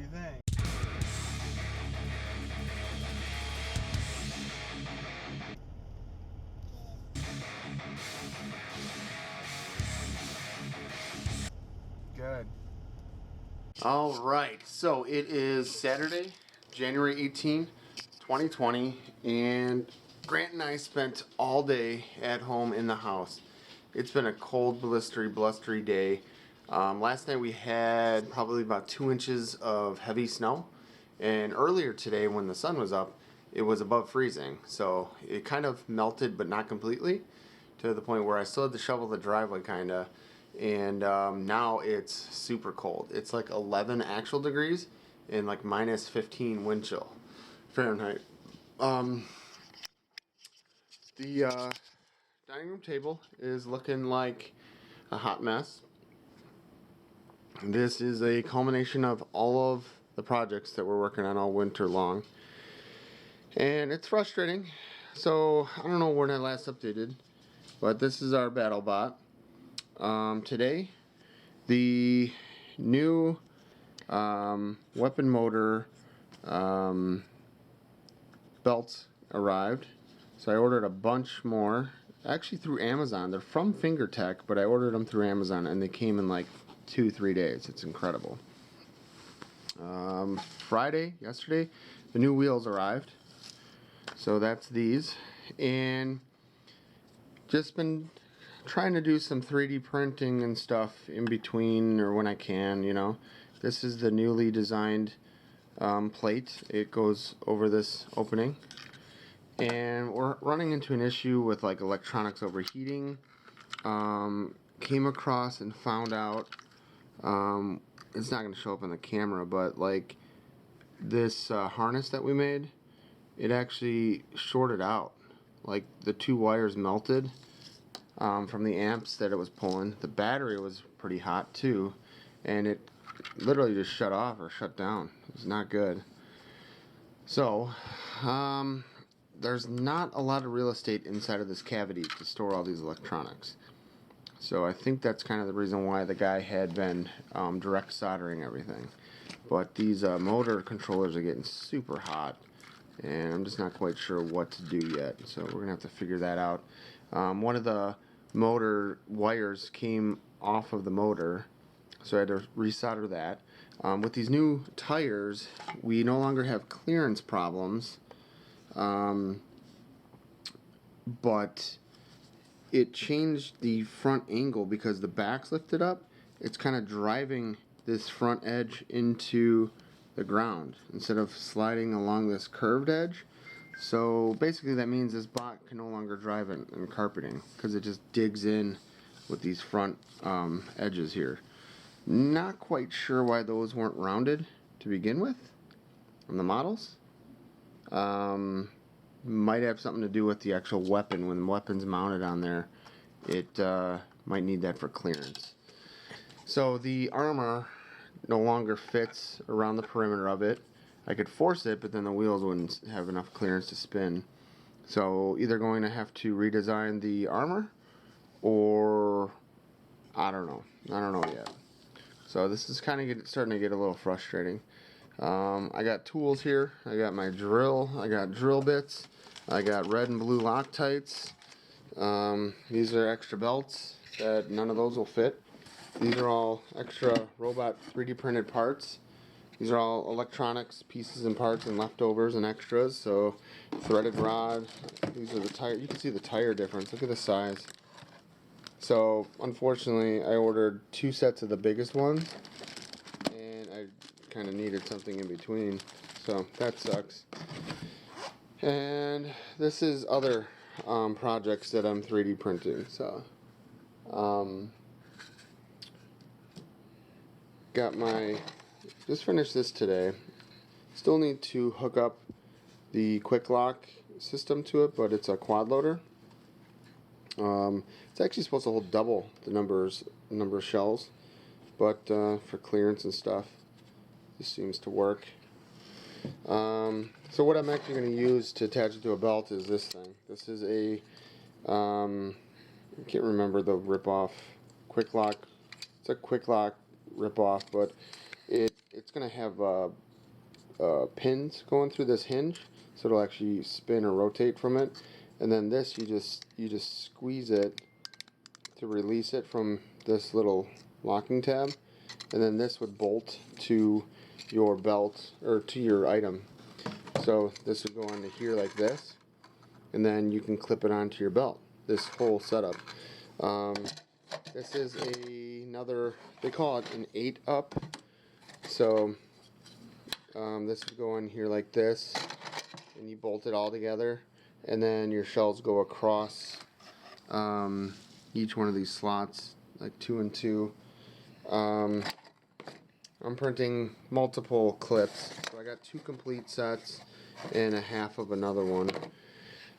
you think? Good. All right, so it is Saturday, January 18, 2020, and Grant and I spent all day at home in the house. It's been a cold, blustery day. Last night we had probably about 2 inches of heavy snow, and earlier today when the sun was up, it was above freezing. So it kind of melted, but not completely, to the point where I still had to shovel the driveway, kind of. And now it's super cold. It's like 11 actual degrees and like minus 15 wind chill Fahrenheit. The dining room table is looking like a hot mess. This is a culmination of all of the projects that we're working on all winter long, and it's frustrating. So I don't know when I last updated, but this is our battle bot. Today, the new weapon motor belts arrived. So I ordered a bunch more, actually through Amazon. They're from FingerTech, but I ordered them through Amazon, and they came in like 2-3 days. It's incredible. Yesterday, the new wheels arrived. So that's these. And just been trying to do some 3D printing and stuff in between, or when I can, you know. This is the newly designed plate. It goes over this opening, and we're running into an issue with like electronics overheating. Came across and found out, it's not going to show up on the camera, but like this harness that we made, it actually shorted out. Like the 2 wires melted from the amps that it was pulling. The battery was pretty hot too, and it literally just shut off or shut down. It was not good. So there's not a lot of real estate inside of this cavity to store all these electronics. So I think that's kind of the reason why the guy had been direct soldering everything. But these motor controllers are getting super hot, and I'm just not quite sure what to do yet. So we're going to have to figure that out. One of the motor wires came off of the motor, so I had to resolder that. With these new tires, we no longer have clearance problems, but it changed the front angle because the back's lifted up. It's kind of driving this front edge into the ground instead of sliding along this curved edge. So basically that means this bot can no longer drive it in carpeting because it just digs in with these front edges here. Not quite sure why those weren't rounded to begin with on the models. Might have something to do with the actual weapon. When the weapon's mounted on there, it might need that for clearance. So the armor no longer fits around the perimeter of it. I could force it, but then the wheels wouldn't have enough clearance to spin. So either going to have to redesign the armor, or I don't know yet. So this is kind of starting to get a little frustrating. I got tools here. I got my drill. I got drill bits. I got red and blue Loctites. These are extra belts that none of those will fit. These are all extra robot 3D printed parts. These are all electronics pieces and parts and leftovers and extras. So threaded rod. These are the tire. You can see the tire difference. Look at the size. So unfortunately, I ordered 2 sets of the biggest ones, and I kind of needed something in between. So that sucks. And this is other projects that I'm 3D printing. So just finished this today. Still need to hook up the quick lock system to it, but it's a quad loader. It's actually supposed to hold double the number of shells, but for clearance and stuff, this seems to work. So what I'm actually going to use to attach it to a belt is this thing. This is a I can't remember the rip-off quick lock. It's a quick lock rip-off, but it's it's going to have pins going through this hinge, so it'll actually spin or rotate from it. And then this, you just squeeze it to release it from this little locking tab, and then this would bolt to your belt or to your item. So this would go onto here like this, and then you can clip it onto your belt. This whole setup. This is another, they call it an 8-up. So this would go in here like this, and you bolt it all together, and then your shells go across each one of these slots, like 2 and 2. I'm printing multiple clips, so I got 2 complete sets and a half of another one.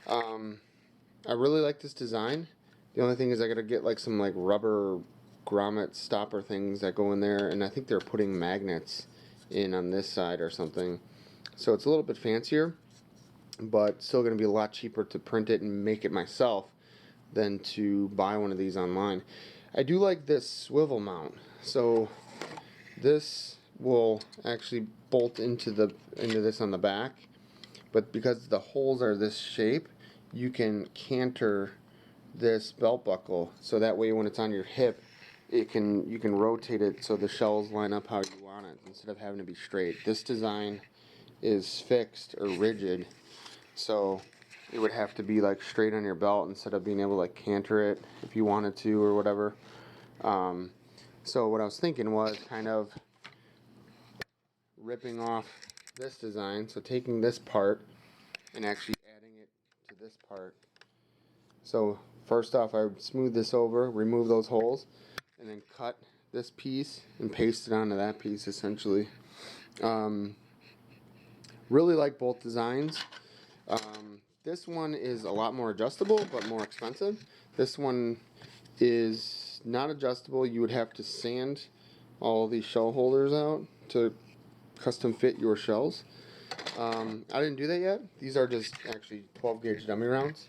I really like this design. The only thing is I gotta get like some like rubber grommet stopper things that go in there, and I think they're putting magnets in on this side or something. So it's a little bit fancier, but still gonna be a lot cheaper to print it and make it myself than to buy one of these online. I do like this swivel mount. So this will actually bolt into this on the back, but because the holes are this shape, you can canter this belt buckle, so that way when it's on your hip, you can rotate it so the shells line up how you want it instead of having to be straight. This design is fixed or rigid, so it would have to be like straight on your belt instead of being able to like canter it if you wanted to or whatever. So what I was thinking was kind of ripping off this design, so taking this part and actually adding it to this part. So first off, I would smooth this over, remove those holes, and then cut this piece and paste it onto that piece essentially. Really like both designs. This one is a lot more adjustable but more expensive. This one is not adjustable. You would have to sand all these shell holders out to custom fit your shells. I didn't do that yet. These are just actually 12 gauge dummy rounds.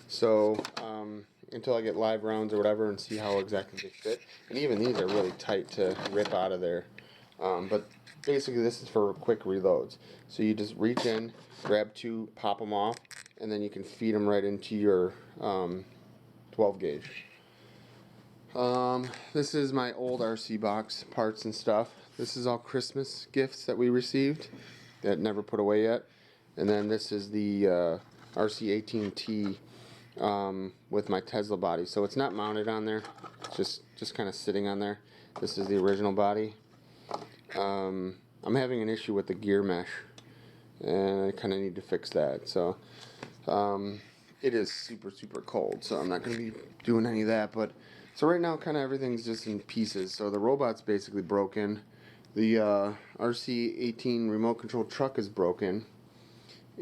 So until I get live rounds or whatever and see how exactly they fit. And even these are really tight to rip out of there. But basically this is for quick reloads. So you just reach in, grab 2, pop them off, and then you can feed them right into your 12 gauge. This is my old RC box parts and stuff. This is all Christmas gifts that we received that never put away yet. And then this is the RC18T with my Tesla body. So it's not mounted on there, it's just kind of sitting on there. This is the original body. I'm having an issue with the gear mesh, and I kind of need to fix that. So it is super cold, so I'm not going to be doing any of that. But so right now kind of everything's just in pieces. So the robot's basically broken. The RC18 remote control truck is broken,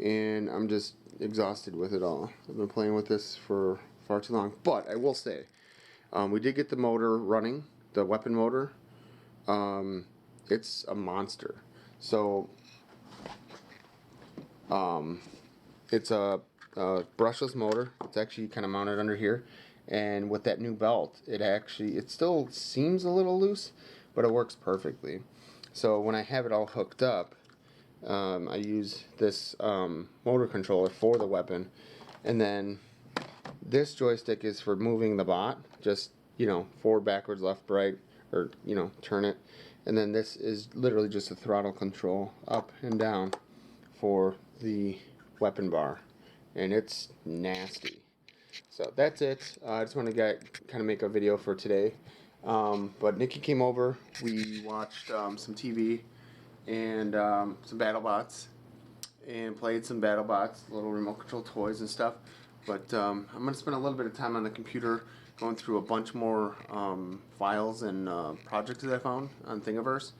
and I'm just exhausted with it all. I've been playing with this for far too long. But I will say, we did get the motor running, the weapon motor. It's a monster. So it's a brushless motor. It's actually kind of mounted under here, and with that new belt, it still seems a little loose, but it works perfectly. So when I have it all hooked up, I use this motor controller for the weapon, and then this joystick is for moving the bot, just forward, backwards, left, right, or turn it. And then this is literally just a throttle control up and down for the weapon bar, and it's nasty. So that's it. I just want to kind of make a video for today. But Nikki came over. We watched some TV and some BattleBots, and played some BattleBots, little remote control toys and stuff. But I'm going to spend a little bit of time on the computer going through a bunch more files and projects that I found on Thingiverse,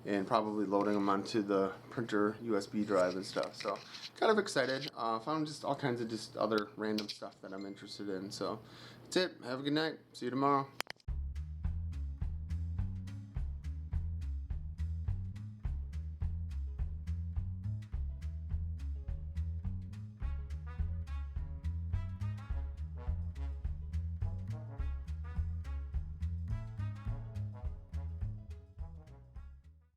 and probably loading them onto the printer USB drive and stuff. So kind of excited. Found just all kinds of just other random stuff that I'm interested in. So that's it. Have a good night. See you tomorrow.